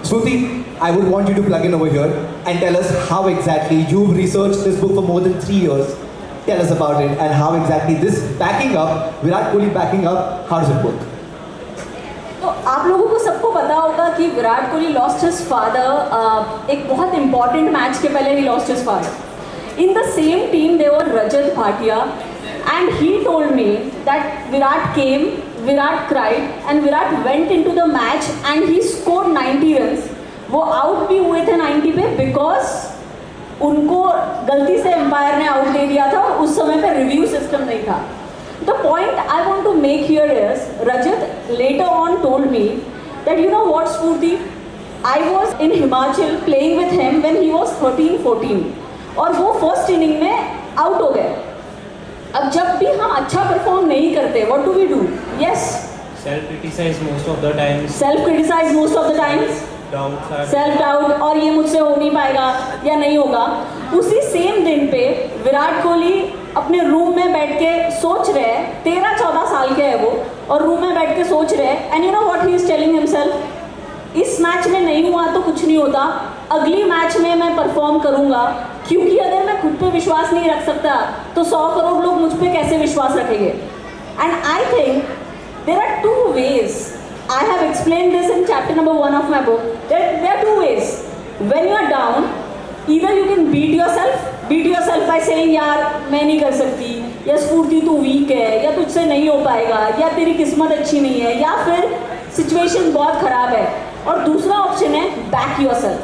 Shruti, I would want you to plug in over here and tell us how exactly you've researched this book for more than 3 years. Tell us about it and how exactly this backing up, Virat Kohli backing up, how does it work? तो आप लोगों को सबको पता होगा कि Virat Kohli lost his father एक बहुत इंपॉर्टेंट मैच के पहले he lost his father in the same team they were Rajat Bhatia and he told me that Virat cried and Virat went into the match and he scored 90 runs. वो out भी हुए थे 90 पे because उनको गलती से एम्पायर ने आउट दे दिया था और उस समय पे रिव्यू सिस्टम नहीं था. The point I want to make here is, Rajat later on told me that you know what, Spurti, I was in Himachal playing with him when he was 13-14 और वो फर्स्ट इनिंग में out हो गए. अब जब भी हम अच्छा परफॉर्म नहीं करते, what do we do? Yes. Self-criticize most of the times. Self-criticize most of the times. Self doubt और ये मुझसे हो नहीं पाएगा या नहीं होगा. उसी सेम दिन पे विराट कोहली अपने रूम में बैठ के सोच रहे हैं, 13-14 साल के है वो, और रूम में बैठ के सोच रहे हैं and you know what he is telling himself, इस मैच में नहीं हुआ तो कुछ नहीं होता, अगली मैच में मैं परफॉर्म करूंगा, क्योंकि अगर मैं खुद पे विश्वास नहीं रख सकता तो 100 करोड़ लोग मुझ पे कैसे विश्वास रखेंगे. And I think there are 2 ways. I have explained this in chapter number 1 of my book. There are 2 ways. When you are down, either you can beat yourself by saying यार मैं नहीं कर सकती, या स्फूर्ति तू वीक है, या तुझसे नहीं हो पाएगा, या तेरी किस्मत अच्छी नहीं है, या फिर सिचुएशन बहुत ख़राब है. और दूसरा ऑप्शन है बैक योरसेल्फ.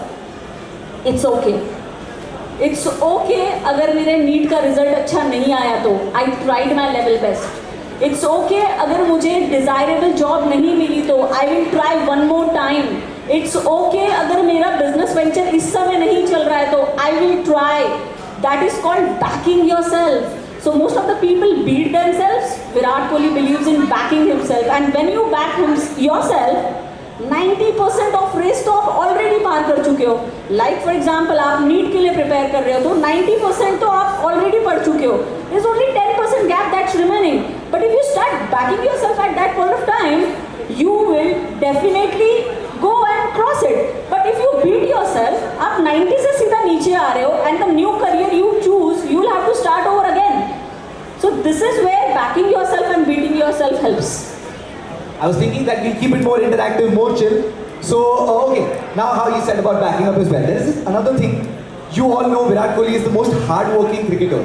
इट्स ओके अगर मेरे नीट का रिजल्ट अच्छा नहीं आया तो I tried my level best. It's okay अगर मुझे डिज़ायरेबल जॉब नहीं मिली तो I will try one more time. It's okay अगर मेरा बिजनेस वेंचर इस समय नहीं चल रहा है तो I will try. That is called banking your self. So most of the people beat themselves. Virat Kohli believes in backing himself, and when you back yourself, 90% of race तो आप already पार कर चुके हो. लाइक फॉर एग्जाम्पल आप NEET के लिए prepare कर रहे हो तो 90% तो आप ऑलरेडी पढ़ चुके हो. There's only 10% gap that's remaining. But if you start backing yourself at that point of time, you will definitely go and cross it. But if you beat yourself, आप 90 से सीधा नीचे आ रहे हो and the new career you choose, you will have to start over again. So this is where backing yourself and beating yourself helps. I was thinking that we'll keep it more interactive, more chill. So, okay, now how you said about backing up as well. There is another thing. You all know Virat Kohli is the most hard-working cricketer.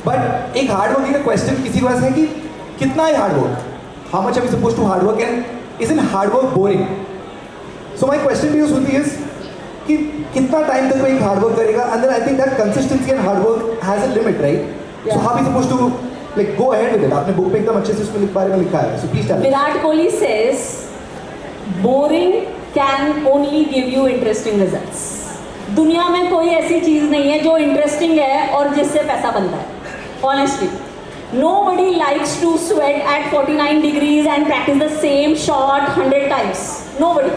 But एक hard-working का question किसी को ऐसा है कि कितना है hard work? How much are we supposed to hard work and isn't hard work boring? So my question to you, Shruti, is कि कितना time तक कोई hard work करेगा? And then I think that consistency and hard work has a limit, right? Yeah. So how are we supposed to like go ahead with it? आपने book पे एकदम अच्छे से उसमें बारे में लिखा है. So please tell me. Virat Kohli says, boring can only give you interesting results. दुनिया में कोई ऐसी चीज़ नहीं है जो इंटरेस्टिंग है और जिससे पैसा बनता है. Honestly, nobody likes to sweat at 49 degrees and practice the same shot 100 times. Nobody.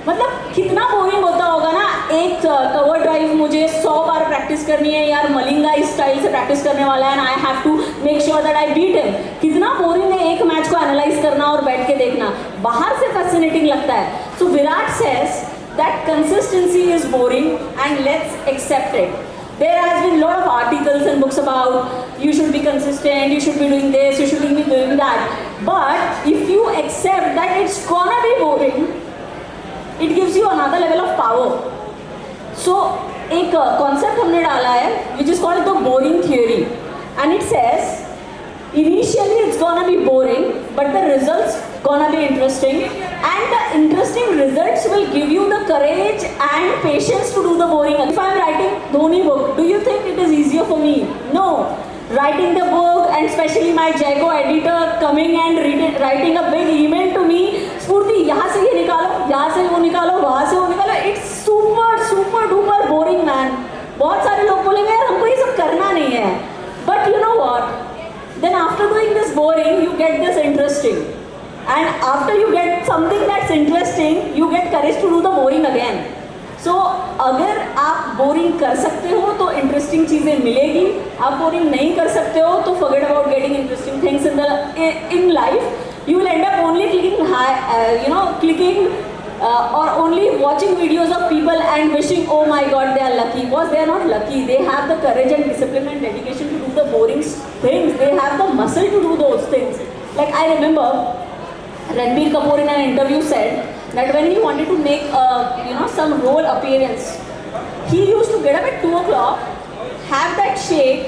मतलब कितना बोरिंग होता होगा ना, एक कवर ड्राइव मुझे 100 बार प्रैक्टिस करनी है यार, मलिंगा इस स्टाइल से प्रैक्टिस करने वाला है and I have to make sure that I beat him. कितना बोरिंग है एक मैच को एनालाइज करना और बैठ के देखना. बाहर से फैसिनेटिंग लगता है. So Virat says that consistency is boring and let's accept it. There has been a lot of articles and books about you should be consistent, you should be doing this, you should be doing that. But if you accept that it's gonna be boring, it gives you another level of power. So एक concept हमने डाला है which is called the boring theory, and it says initially it's gonna be boring but the results gonna be interesting, and the interesting results will give you the courage and patience to do the boring. If I'm writing Dhoni book, do you think it is easier for me? No. Writing the book and especially my Jago editor coming and writing a big email to me, Spurti यहाँ से ये निकालो, यहाँ से वो निकालो, वहाँ से वो निकालो, it's super duper boring man. बहुत सारे लोग बोलेंगे यार हमको ये सब करना नहीं है. But you know what? Then after doing this boring, you get this interesting. And after you get something that's interesting, you get courage to do the boring again. So अगर आप बोरिंग कर सकते हो तो इंटरेस्टिंग चीज़ें मिलेगी. आप boring नहीं कर सकते हो तो forget about getting interesting things in life. You will end up only clicking or only watching videos of people and wishing, oh my god, they are lucky. Because they are not lucky. They have the courage and discipline and dedication to do the boring things. They have the muscle to do those things. Like I remember Ranbir Kapoor in an interview said that when he wanted to make some role appearance, he used to get up at 2 o'clock, have that shake,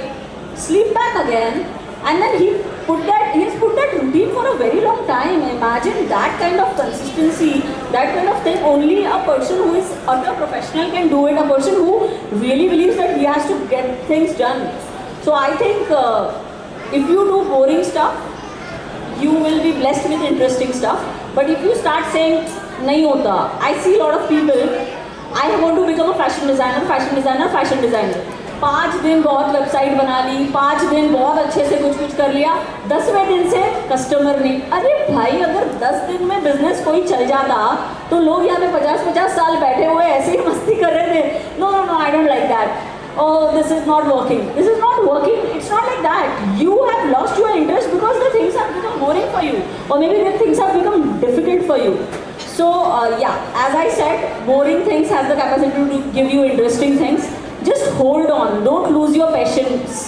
sleep back again, and then he's put that routine for a very long time. Imagine that kind of consistency, that kind of thing. Only a person who is utter professional can do it. A person who really believes that he has to get things done. So I think if you do boring stuff, you will be blessed with interesting stuff. But if you start saying nahi hota, I see a lot of people, I want to become a fashion designer. 5 दिन बहुत website बना ली, 5 दिन बहुत अच्छे से कुछ कर लिया, 10वें दिन से कस्टमर नहीं. अरे भाई, अगर 10 दिन में बिजनेस कोई चल जाता तो लोग यहाँ पे 50-50 साल बैठे हुए ऐसे ही मस्ती कर रहे थे. No, I don't like that. Oh, this is not working. It's not like that. You have lost your interest because the things have become boring for you, or maybe the things have become difficult for you. So as I said, boring things have the capacity to give you interesting things. Just hold on. Don't lose your patience.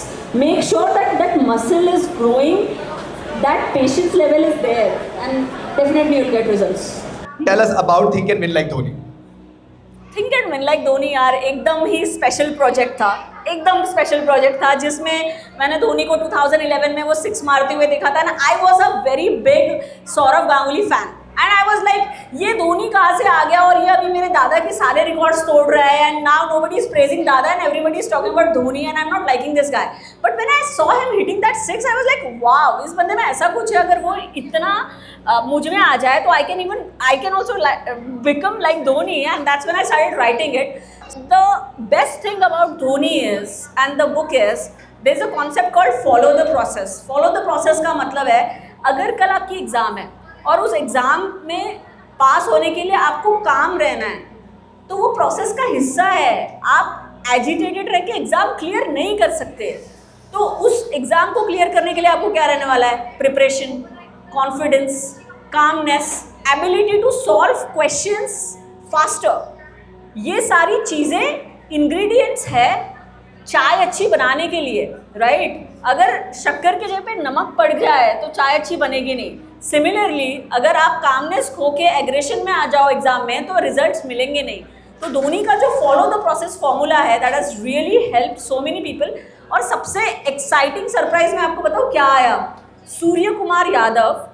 Make sure that muscle is growing, that patience level is there, and definitely you'll get results. Tell us about Think and Win Like Dhoni. Think and win like Dhoni यार एकदम ही special project था जिसमें मैंने धोनी को 2011 में वो 6 मारते हुए देखा था. And I was a very big Sourav Ganguly fan. And I was like, ये धोनी कहाँ से आ गया और ये अभी मेरे दादा के सारे रिकॉर्ड्स तोड़ रहा है. And now nobody is praising Dada and everybody is talking about Dhoni and I am not liking this guy. But when I saw him hitting that 6, I was like wow, इस बंदे में ऐसा कुछ है. अगर वो इतना मुझ में आ जाए तो I can also become like Dhoni. And that's when I started writing it. The best thing about Dhoni is, and the book is, there is a concept called follow the process. Follow the process का मतलब है, अगर कल आपकी exam है और उस exam में पास होने के लिए आपको काम रहना है, तो वो प्रोसेस का हिस्सा है. आप एजिटेटेड रह के एग्जाम क्लियर नहीं कर सकते. तो उस एग्जाम को क्लियर करने के लिए आपको क्या रहने वाला है? Preparation, confidence, calmness, ability to solve questions faster. ये सारी चीज़ें इंग्रेडिएंट्स है चाय अच्छी बनाने के लिए, राइट? अगर शक्कर के जगह पे नमक पड़ गया है तो चाय अच्छी बनेगी नहीं. सिमिलरली अगर आप कामनेस खो के एग्रेशन में आ जाओ एग्जाम में तो रिजल्ट्स मिलेंगे नहीं. तो धोनी का जो फॉलो द प्रोसेस फॉर्मूला है, that has really help so many people. और सबसे एक्साइटिंग सरप्राइज मैं आपको बताऊँ क्या आया? सूर्य कुमार यादव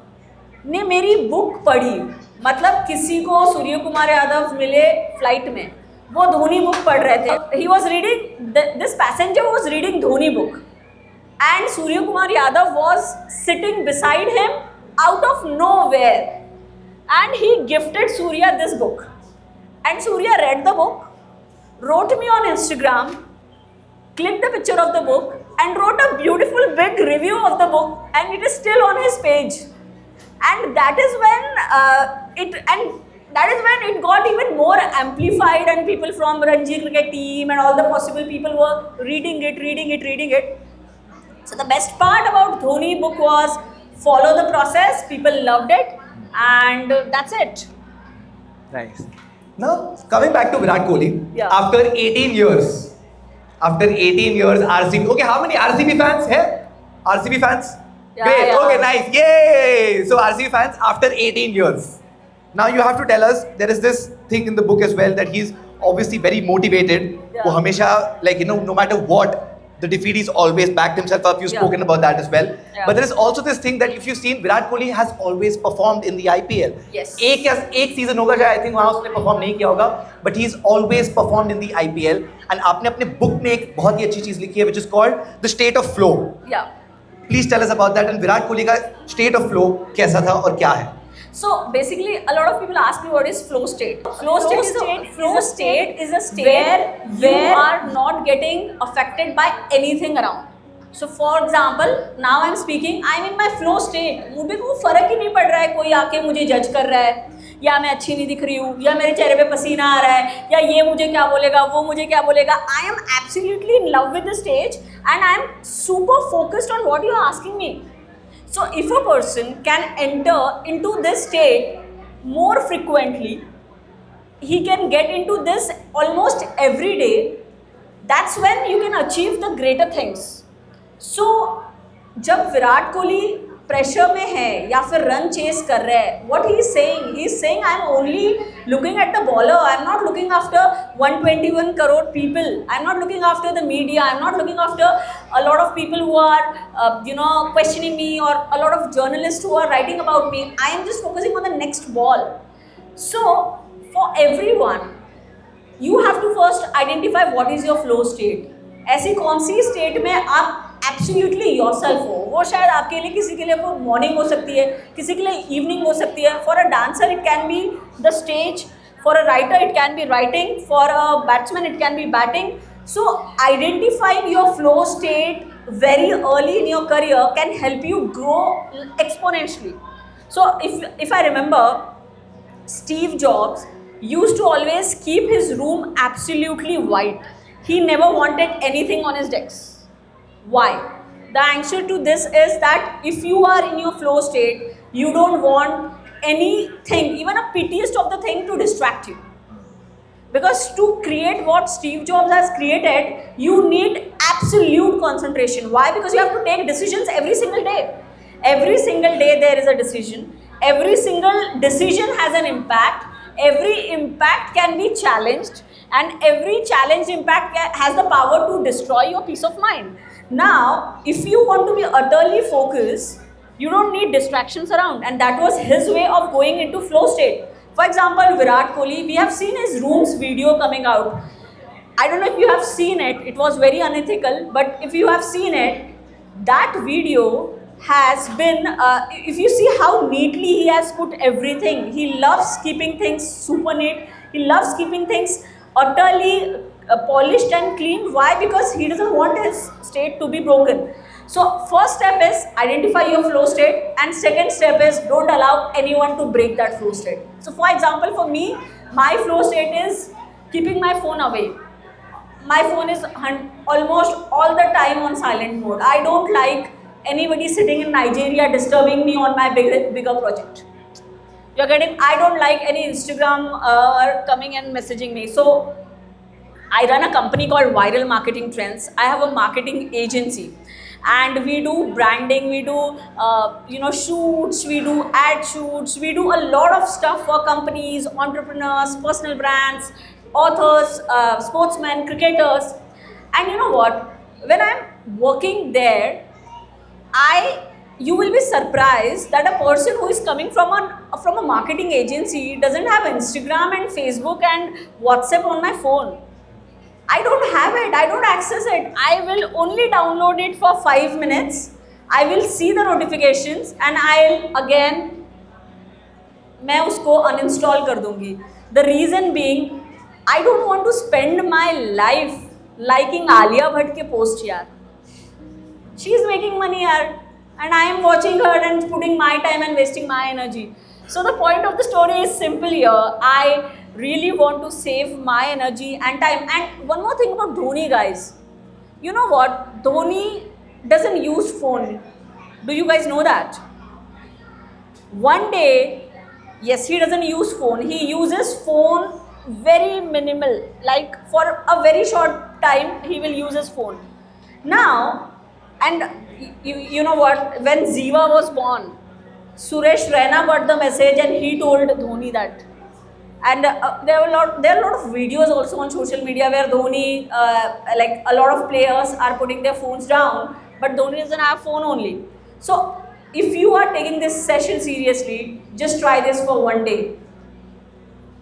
ने मेरी बुक पढ़ी. मतलब किसी को सूर्य कुमार यादव मिले फ्लाइट में, वो धोनी बुक पढ़ रहे थे. He was reading, this passenger was reading Dhoni book and Surya Kumar Yadav was sitting beside him out of nowhere, and he gifted Surya this book, and Surya read the book, wrote me on Instagram, clicked the picture of the book and wrote a beautiful big review of the book, and it is still on his page. And that is when it got even more amplified, and people from Ranji cricket team and all the possible people were reading it. So the best part about Dhoni book was follow the process. People loved it, and that's it. Nice. Now coming back to Virat Kohli, Yeah. after 18 years, RCB. Okay, how many RCB fans here? RCB fans? Yeah, Great. yeah. Okay, nice. Yay! So RCB fans, after 18 years, now you have to tell us, there is this thing in the book as well that he's obviously very motivated. Yeah. वो हमेशा like no matter what, the defeat, he's always backed himself up. You've Yeah. spoken about that as well. Yeah. But there is also this thing that if you've seen, Virat Kohli has always performed in the IPL. Yes. एक season होगा शायद, I think वहाँ उसने perform नहीं किया होगा, but he's always performed in the IPL. And आपने अपने बुक में एक बहुत ही अच्छी चीज लिखी है, which is called the state of flow. Yeah. Please tell us about that. And Virat Kohli का state of flow कैसा था और क्या है? So basically, a lot of people ask me what is flow state. Flow state is a state where you are not getting affected by anything around. So for example, now I'm speaking, I'm in my flow state. मुझे को फर्क ही नहीं पड़ रहा है कोई आके मुझे जज कर रहा है, या मैं अच्छी नहीं दिख रही हूँ, या मेरे चेहरे पे पसीना आ रहा है, या ये मुझे क्या बोलेगा, वो मुझे क्या बोलेगा. I am absolutely in love with the stage, and I am super focused on what you are asking me. So if a person can enter into this state more frequently, he can get into this almost every day, that's when you can achieve the greater things. So जब Virat Kohli pressure में है या फिर run chase कर रहा है, what he is saying I am only looking at the bowler, I am not looking after 121 crore people, I am not looking after the media, I am not looking after a lot of people who are questioning me, or a lot of journalists who are writing about me. I am just focusing on the next ball. So for everyone, you have to first identify what is your flow state. ऐसी कौन सी state में आप absolutely yourself हो. वो शायद आपके लिए, किसी के लिए वो मॉर्निंग हो सकती है, किसी के लिए इवनिंग हो सकती है. For a dancer it can be the stage, for a writer it can be writing, for a batsman it can be batting. So identifying your flow state very early in your career can help you grow exponentially. So if I remember, Steve Jobs used to always keep his room absolutely white. He never wanted anything on his decks. Why? The answer to this is that if you are in your flow state, you don't want anything, even a pettiest of the thing, to distract you. Because to create what Steve Jobs has created, you need absolute concentration. Why? Because you have to take decisions every single day. Every single day there is a decision. Every single decision has an impact. Every impact can be challenged. And every challenged impact has the power to destroy your peace of mind. Now, if you want to be utterly focused, you don't need distractions around. And that was his way of going into flow state. For example, Virat Kohli, we have seen his rooms video coming out. I don't know if you have seen it. It was very unethical. But if you have seen it, that video has been, if you see how neatly he has put everything. He loves keeping things super neat. He loves keeping things utterly polished and clean. Why? Because he doesn't want his state to be broken. So first step is identify your flow state, and second step is don't allow anyone to break that flow state. So for example, for me, my flow state is keeping my phone away. My phone is almost all the time on silent mode. I don't like anybody sitting in Nigeria disturbing me on my bigger project. You're getting? I don't like any Instagram coming and messaging me. So I run a company called Viral Marketing Trends. I have a marketing agency. And we do branding, we do shoots, we do ad shoots, we do a lot of stuff for companies, entrepreneurs, personal brands, authors, sportsmen, cricketers. And you know what? When I'm working there, you will be surprised that a person who is coming from a marketing agency doesn't have Instagram and Facebook and WhatsApp on my phone. I don't have it, I don't access it. I will only download it for 5 minutes. I will see the notifications and मैं उसको uninstall कर दूँगी. The reason being, I don't want to spend my life liking Alia Bhatt के post यार. She is making money यार, and I am watching her and putting my time and wasting my energy. So the point of the story is simple here. I really want to save my energy and time. And one more thing about Dhoni, guys. You know what? Dhoni doesn't use phone. Do you guys know that? One day, yes, he doesn't use phone. He uses phone very minimal. Like for a very short time, he will use his phone. Now, and you know what? When Ziva was born, Suresh Raina got the message and he told Dhoni that. And there are a lot of videos also on social media where Dhoni, like a lot of players are putting their phones down, but Dhoni doesn't have phone only. So if you are taking this session seriously, just try this for one day.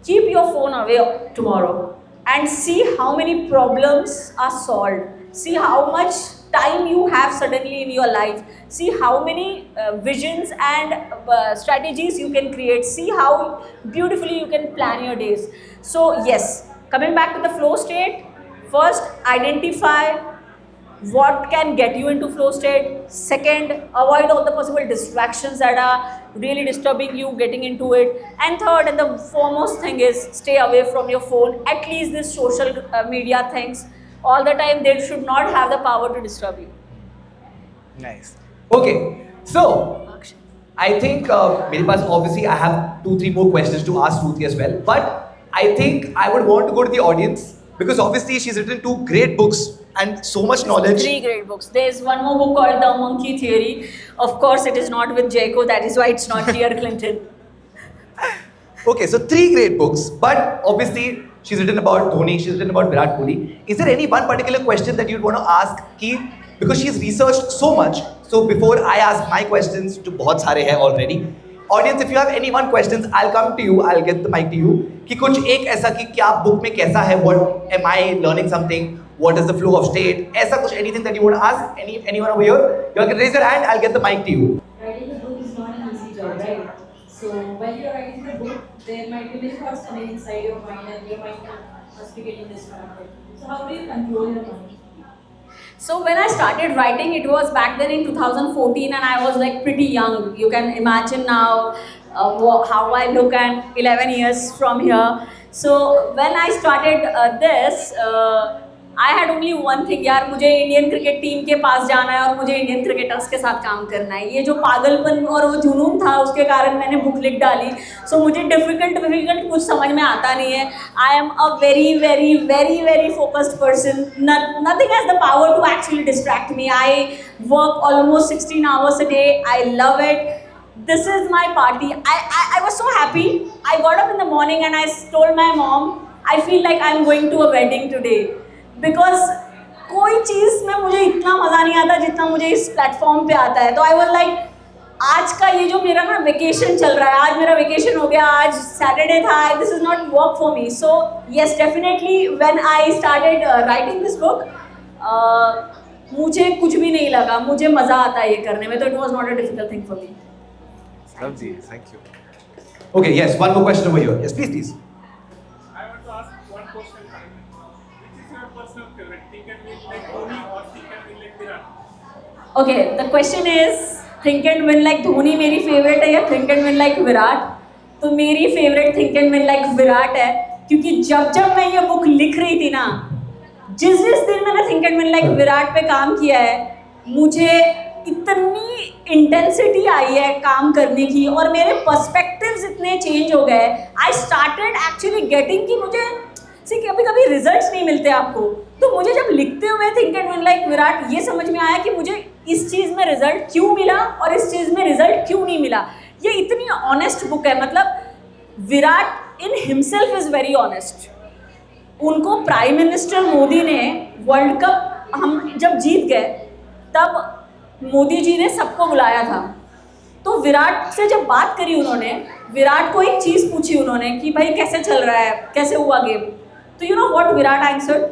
Keep your phone away tomorrow and see how many problems are solved. See how much time you have suddenly in your life. See how many visions and strategies you can create. See how beautifully you can plan your days. So yes, coming back to the flow state, first identify what can get you into flow state. Second, avoid all the possible distractions that are really disturbing you getting into it. And third, and the foremost thing is stay away from your phone. At least this social media things. All the time, they should not have the power to disturb you. Nice. Okay, so I think मेरे पास obviously I have 2-3 more questions to ask Shruti as well. But I think I would want to go to the audience because obviously she's written 2 great books and so much knowledge. 3 great books. There's one more book called The Monkey Theory. Of course, it is not with Jayco. That is why it's not Dear Clinton. Okay, so 3 great books, but obviously she's written about Dhoni, she's written about Virat Kohli. Is there any one particular question that you'd want to ask ki, because she's researched so much, so before I ask my questions, to bahut sare hai already. Audience, if you have any one questions, I'll come to you, I'll get the mic to you. कि कुछ एक ऐसा कि क्या book में कैसा है, what am I learning something, what is the flow of state, ऐसा कुछ anything that you want to ask, anyone over here, you can raise your hand, I'll get the mic to you. Writing a book is not an easy job, right? So when you're writing the book, there might be many thoughts coming inside your mind and your mind must be getting distracted. So how do you control your mind? So when I started writing, it was back then in 2014 and I was like pretty young. You can imagine now how I look at 11 years from here. So when I started this, I had only one thing, यार मुझे Indian cricket team के पास जाना है और मुझे Indian cricketers के साथ काम करना है. ये जो पागलपन और वो जुनून था उसके कारण मैंने बुक लिख डाली. सो मुझे डिफिकल्ट कुछ समझ में आता नहीं है. I am a very focused person. Nothing has the power to actually distract me. I work almost 16 hours a day. I love it. This is my party. I was so happy. I got up in the morning and I told my mom, I feel like I'm going to a wedding today. Because कोई चीज़ में मुझे इतना मज़ा नहीं आता जितना मुझे इस प्लेटफॉर्म पे आता है. तो आई वॉज लाइक, आज का ये जो मेरा ना वेकेशन चल रहा है, आज मेरा वेकेशन हो गया, आज सैटरडे था, this is not work for me. So yes, definitely when I started writing this book, मुझे कुछ भी नहीं लगा, मुझे मज़ा आता है ये करने में. तो it was not a difficult thing for me. Thank you. Okay, yes, one more question over here. Yes, please. I want to ask one question. Which is your personal favorite? Think and win like Dhoni or think and win like Virat? Okay, the question is, think and win like Dhoni मेरी favourite है या think and win like Virat? तो मेरी favourite think and win like Virat है, क्योंकि जब मैं ये बुक लिख रही थी ना, जिस दिन मैंने think and win like Virat पे काम किया है, मुझे इतनी इंटेंसिटी आई है काम करने की और मेरे पर्सपेक्टिव्स इतने चेंज हो गए. आई स्टार्टेड एक्चुअली गेटिंग कि मुझे कभी रिजल्ट्स नहीं मिलते आपको. तो मुझे जब लिखते हुए think and win like Virat ये समझ में आया कि मुझे इस चीज़ में रिजल्ट क्यों मिला और इस चीज़ में रिजल्ट क्यों नहीं मिला. ये इतनी ऑनेस्ट बुक है. मतलब Virat in himself is very honest. उनको प्राइम मिनिस्टर मोदी ने वर्ल्ड कप हम जब जीत गए तब मोदी जी ने सबको बुलाया था. तो विराट से जब बात करी उन्होंने, विराट को एक चीज़ पूछी उन्होंने कि भाई कैसे चल रहा है, कैसे हुआ गेम. तो you know what Virat answered,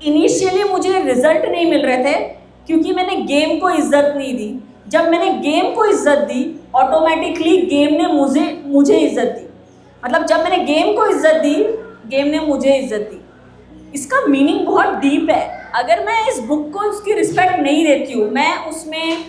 initially मुझे रिजल्ट नहीं मिल रहे थे क्योंकि मैंने गेम को इज्जत नहीं दी. जब मैंने गेम को इज्जत दी, ऑटोमेटिकली गेम ने मुझे इज्जत दी. मतलब जब मैंने गेम को इज्जत दी, गेम ने मुझे इज्जत दी. इसका मीनिंग बहुत डीप है. अगर मैं इस बुक को उसकी रिस्पेक्ट नहीं देती हूँ, मैं उसमें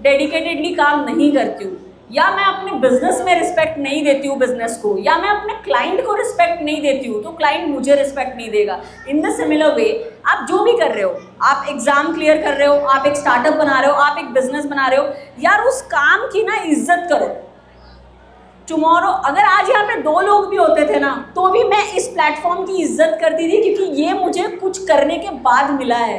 डेडिकेटेडली काम नहीं करती हूँ, या मैं अपने बिजनेस में रिस्पेक्ट नहीं देती हूँ बिजनेस को, या मैं अपने क्लाइंट को रिस्पेक्ट नहीं देती हूँ, तो क्लाइंट मुझे रिस्पेक्ट नहीं देगा. इन द सिमिलर वे आप जो भी कर रहे हो, आप एग्जाम क्लियर कर रहे हो, आप एक स्टार्टअप बना रहे हो, आप एक बिजनेस बना रहे हो, यार उस काम की ना इज्जत करो. टुमारो अगर आज यहाँ पे 2 लोग भी होते थे ना, तो भी मैं इस प्लेटफॉर्म की इज्जत करती थी क्योंकि ये मुझे कुछ करने के बाद मिला है.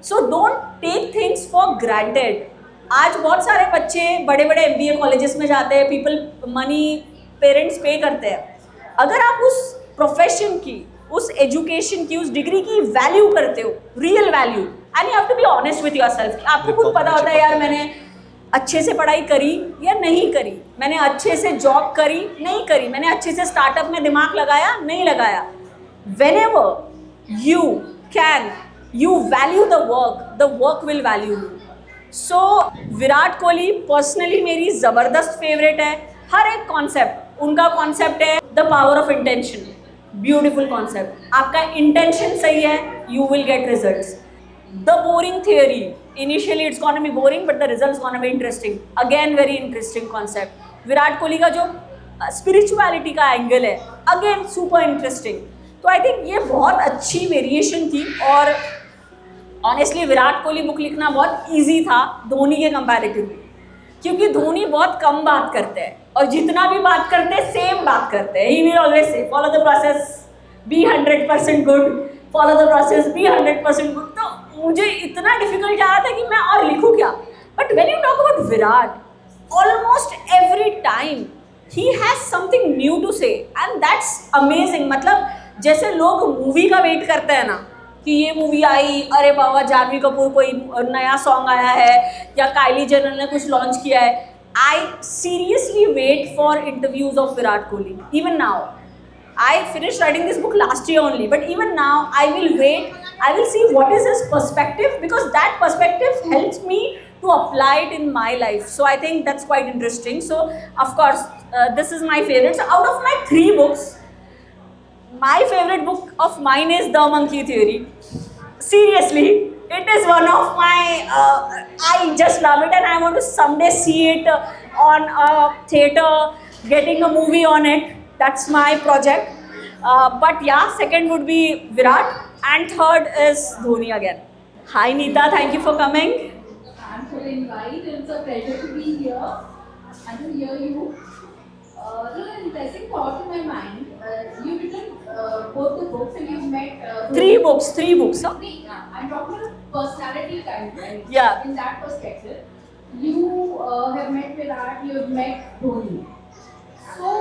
So don't take things for granted. आज बहुत सारे बच्चे बड़े MBA कॉलेजेस में जाते हैं, पीपल मनी पेरेंट्स पे करते हैं. अगर आप उस प्रोफेशन की, उस एजुकेशन की, उस डिग्री की वैल्यू करते हो, real value, and you have to be honest with yourself. आपको खुद पता होता है यार मैंने अच्छे से पढ़ाई करी या नहीं करी, मैंने अच्छे से जॉब करी नहीं करी, मैंने अच्छे से स्टार्टअप में दिमाग लगाया नहीं लगाया. Whenever you can, you value the work will value you. So Virat Kohli personally मेरी ज़बरदस्त फेवरेट है. हर एक कॉन्सेप्ट, उनका कॉन्सेप्ट है the power of intention. Beautiful concept. आपका इंटेंशन सही है, you will get results. The boring theory. Initially it's gonna be boring, but the results gonna be interesting. Again, very interesting concept. Virat Kohli का जो spirituality का angle है, again super interesting. तो I think ये बहुत अच्छी वेरिएशन थी. और ऑनेस्टली विराट कोहली बुक लिखना बहुत ईजी था धोनी के कंपैरेटिवली, क्योंकि धोनी बहुत कम बात करते हैं और जितना भी बात करते हैं सेम बात करते हैं. He will always say follow the process, be 100% good, follow the process, be 100% good. तो मुझे इतना डिफिकल्ट जा रहा था कि मैं और लिखूँ क्या. But when you talk about Virat, almost every time he has something new to say and that's amazing. मतलब जैसे लोग मूवी का वेट करते हैं ना कि ये मूवी आई, अरे बाबा जानवी कपूर कोई नया सॉन्ग आया है या काइली जेनर ने कुछ लॉन्च किया है. I seriously wait for interviews of Virat Kohli. Even now, I finished writing this book last year only, but even now I will wait. I will see what is his perspective because that perspective helps me to apply it in my life. So I think that's quite interesting. So of course, this is my favorite. So out of my 3 books, my favorite book of mine is The Monkey Theory. Seriously, it is one of my, I just love it and I want to someday see it on a theater, getting a movie on it. That's my project. But yeah, second would be Virat and third is Dhoni again. Hi Neeta, thank you for coming. Thanks for the invite. It's a pleasure to be here and to hear you. There's an interesting thought in my mind. You've written both the books and you've met. 3 books, huh? I'm talking about personality kind, right? Yeah. In that perspective, you have met Virat, you have met Dhoni. So,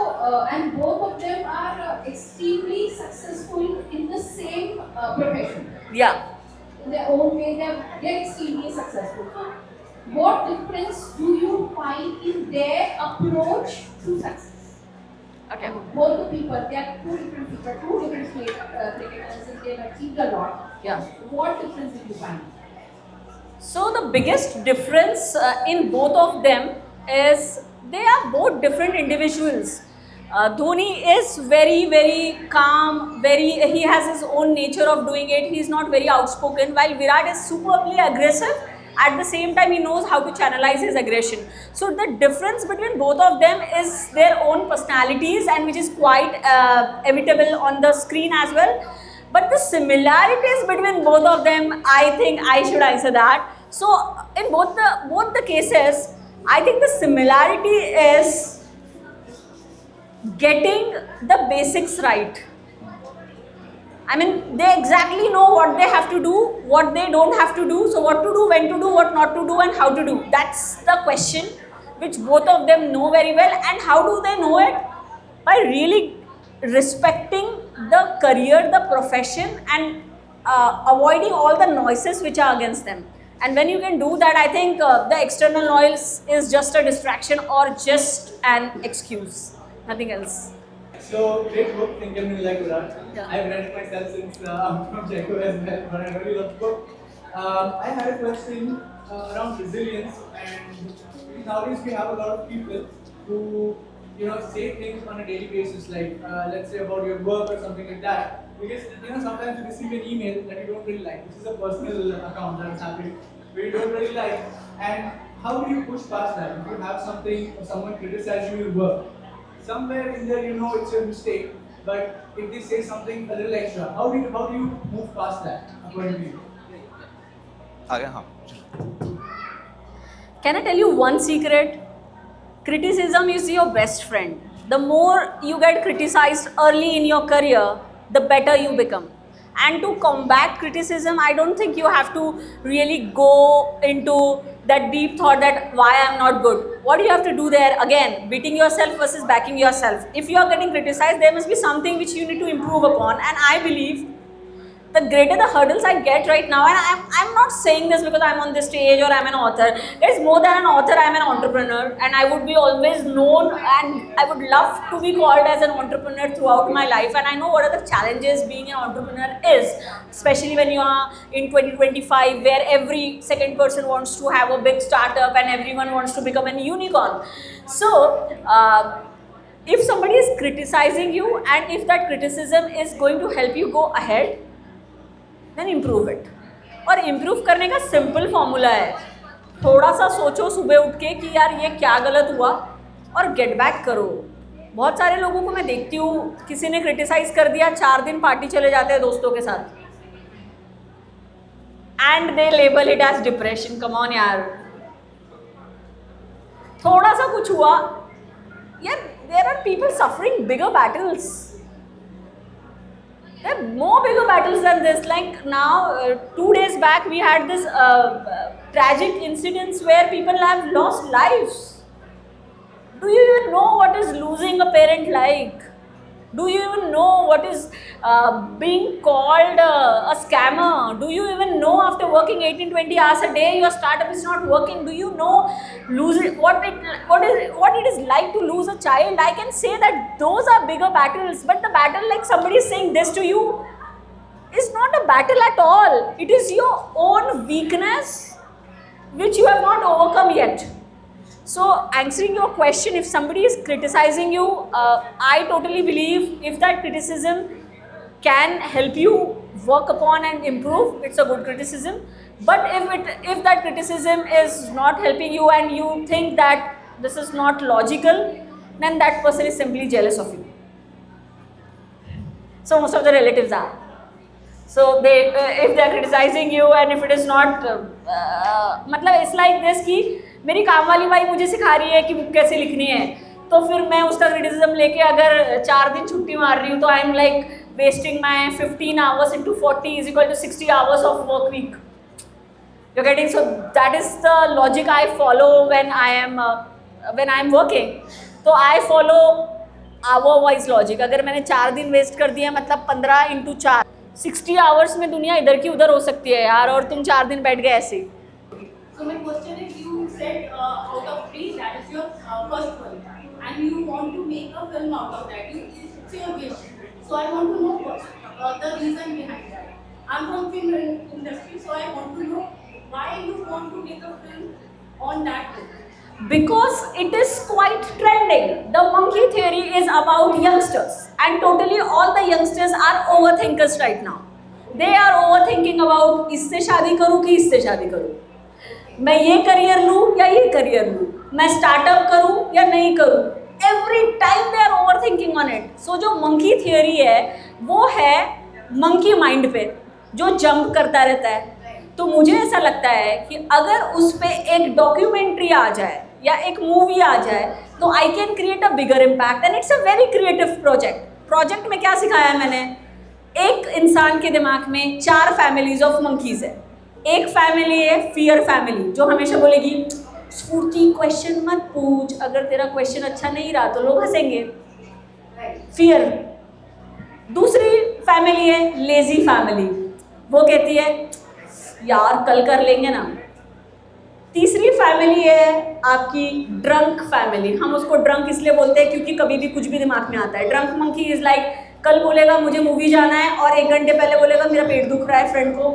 and both of them are extremely successful in the same profession. Yeah. In their own way, they're extremely successful. So, what difference do you find in their approach to success? Okay. Both the people, they are 2 different people, 2 different cricketers, and they have achieved a lot. Yeah. What difference did you find? So the biggest difference in both of them is they are both different individuals. Dhoni is very, very calm, he has his own nature of doing it. He is not very outspoken, while Virat is superbly aggressive. At the same time, he knows how to channelize his aggression. So the difference between both of them is their own personalities, and which is quite evitable on the screen as well. But the similarities between both of them, I think I should answer that. So in both the cases, I think the similarity is getting the basics right. I mean, they exactly know what they have to do, what they don't have to do. So what to do, when to do, what not to do, and how to do. That's the question which both of them know very well. And how do they know it? By really respecting the career, the profession, and avoiding all the noises which are against them. And when you can do that, I think the external noise is just a distraction or just an excuse, nothing else. So, great book, Think and Win Like Virat. Yeah. I've read it myself since I'm from Jaipur as well, but I really love the book. I had a question around resilience, and nowadays we have a lot of people who, say things on a daily basis, like let's say about your work or something like that. Because sometimes you receive an email that you don't really like. This is a personal account that is happening where you don't really like. And how do you push past that? If you have something or someone criticizes your work, somewhere in there it's your mistake, but if they say something a little extra, how do you move past that according to you? Can I tell you one secret? Criticism is your best friend. The more you get criticized early in your career, the better you become. And to combat criticism, I don't think you have to really go into that deep thought that why I'm not good. What do you have to do there? Again, beating yourself versus backing yourself. If you are getting criticized, there must be something which you need to improve upon. And I believe the greater the hurdles I get right now, and I'm not saying this because I'm on this stage or I'm an author. It's more than an author, I'm an entrepreneur, and I would be always known, and I would love to be called as an entrepreneur throughout my life. And I know what are the challenges being an entrepreneur is, especially when you are in 2025, where every second person wants to have a big startup and everyone wants to become a unicorn. So if somebody is criticizing you, and if that criticism is going to help you go ahead, then improve it. और improve करने का simple formula है, थोड़ा सा सोचो सुबह उठ के कि यार ये क्या गलत हुआ, और get back करो. बहुत सारे लोगों को मैं देखती हूँ, किसी ने criticize कर दिया, 4 दिन पार्टी चले जाते हैं दोस्तों के साथ, and they label it as depression. Come on यार, थोड़ा सा कुछ हुआ, Yeah, there are people suffering bigger battles. There are more bigger battles than this. Like now, 2 days back, we had this tragic incidents where people have lost lives. Do you even know what is losing a parent like? Do you even know what is being called a scammer? Do you even know after working 18-20 hours a day, your startup is not working? Do you know what it is like to lose a child? I can say that those are bigger battles, but the battle like somebody is saying this to you is not a battle at all. It is your own weakness which you have not overcome yet. So answering your question, if somebody is criticizing you, I totally believe if that criticism can help you work upon and improve, it's a good criticism. But if that criticism is not helping you and you think that this is not logical, then that person is simply jealous of you. So most of the relatives are. So they, if they are criticizing you and if it is not, मतलब it's like this कि मेरी काम वाली भाई मुझे सिखा रही है कि बुक कैसे लिखनी है, तो फिर मैं उसका क्रिटिसिज्म लेके अगर 4 दिन छुट्टी मार रही हूँ तो I am like wasting my 15 hours into 40 is equal to 60 hours of work week. You're getting, so that is the logic I follow when I am working. तो I follow hour wise logic. अगर मैंने 4 दिन waste कर दिया मतलब 15 into 4 60 hours में दुनिया इधर की उधर हो सकती है यार, और तुम 4 दिन बैठ गए ऐसे ही. So my question is, you said out of 3 that is your first one, and you want to make a film out of that. It's your wish. So I want to know what the reason behind that. I'm from film industry, so I want to know why you want to make a film on that book. Because it is quite trending. The monkey theory is about youngsters, and totally all the youngsters are overthinkers right now. They are overthinking about इससे शादी करूँ कि इससे शादी करूँ, मैं ये career लूँ या ये करियर लूँ, मैं स्टार्टअप करूँ या नहीं करूँ. Every time they are overthinking on it. So जो monkey theory है वो है monkey mind पे जो jump करता रहता है. तो मुझे ऐसा लगता है कि अगर उस पे एक डॉक्यूमेंट्री आ जाए या एक मूवी आ जाए तो I can create a bigger impact, and it's a very creative project में क्या सिखाया है मैंने, एक इंसान के दिमाग में 4 फैमिलीज ऑफ मंकीज है. एक फैमिली है फियर फैमिली जो हमेशा बोलेगी स्फूर्ति क्वेश्चन मत पूछ, अगर तेरा क्वेश्चन अच्छा नहीं रहा तो लोग हंसेंगे, फियर. दूसरी फैमिली है लेजी फैमिली, वो कहती है यार कल कर लेंगे ना. तीसरी फैमिली है आपकी ड्रंक फैमिली. हम उसको ड्रंक इसलिए बोलते हैं क्योंकि कभी भी कुछ भी दिमाग में आता है. ड्रंक मंकी इज लाइक कल बोलेगा मुझे मूवी जाना है और 1 घंटे पहले बोलेगा मेरा पेट दुख रहा है फ्रेंड को,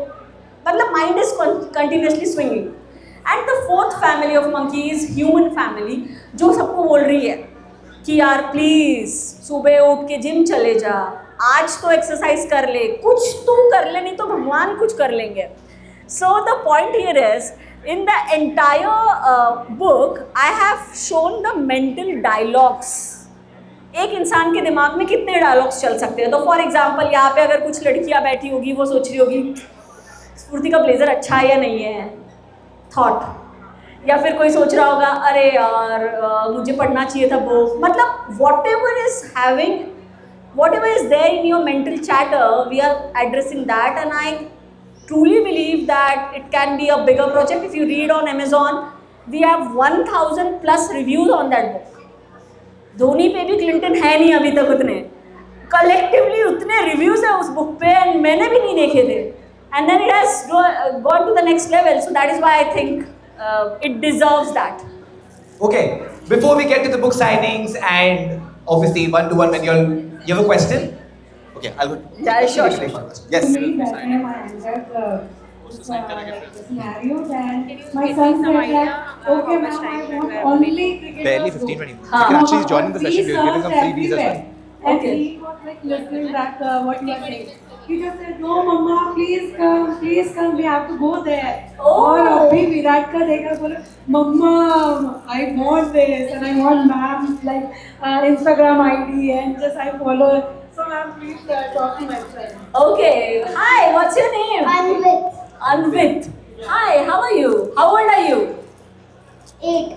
मतलब mind is continuously swinging. And the 4th family of monkey is human family जो सबको बोल रही है कि यार प्लीज़ सुबह उठ के जिम चले जा, आज तो एक्सरसाइज कर ले, कुछ तू कर ले नहीं तो भगवान कुछ कर लेंगे. So the point here is, in the entire book, I have shown the mental dialogues. एक इंसान के दिमाग में कितने डायलॉग्स चल सकते हैं. तो फॉर एग्जाम्पल यहाँ पे अगर कुछ लड़कियाँ बैठी होगी वो सोच रही होगी स्फूर्ति का ब्लेजर अच्छा है या नहीं है, थॉट. या फिर कोई सोच रहा होगा अरे यार मुझे पढ़ना चाहिए था वो. मतलब whatever is there in your mental chatter, we are addressing that, and I truly believe that it can be a bigger project. If you read on Amazon, we have 1000 plus reviews on that book. Dhoni पे भी Clinton है नहीं अभी तक उतने, collectively उतने reviews है उस बुक पे एंड मैंने भी नहीं देखे थे. And then it has gone to the next level. So that is why I think it deserves that. Okay, before we get to the book signings and obviously one-to-one when you have a question. Okay, I'll go. Yeah, sure. Yes. Scenario, then my son said that, okay ma'am, I want only cricket. Barely 15-20 minutes. You can actually join in the session. We're giving some freebies as well. And Okay. he was like listening that what you are saying. He just said, no mama, please come, we have to go there. Oh. और अभी विराट का देखा बोले मम्मा I want this and I want ma'am's like Instagram ID and just I follow. So ma'am, please talk to my friend. Okay. Hi, what's your name? Anvit. Anvit. Hi, how are you? How old are you? 8.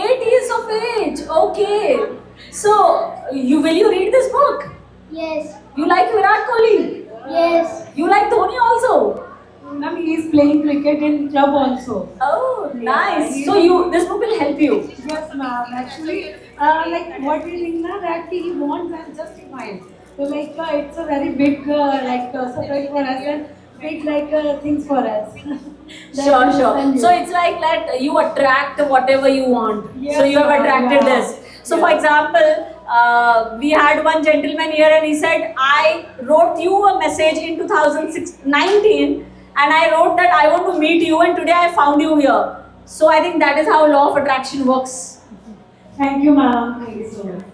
8 years of age. Okay. So, will you read this book? Yes. You like Virat Kohli? Yes. You like Dhoni also? Ma'am, he is playing cricket in club also. Oh, nice. he- So this book will help you. Yes, ma'am. Actually, like what we think now that he wants and just smile. So like it's a very big surprise for us and big things for us. That Sure, we sure. send you. So it's like that you attract whatever you want. Yes, So you have ma'am, attracted yeah. this. So Yeah. for example, we had one gentleman here and he said, I wrote you a message in 2019 and I wrote that I want to meet you and today I found you here. So I think that is how law of attraction works. Thank you, ma'am. Thank you so much.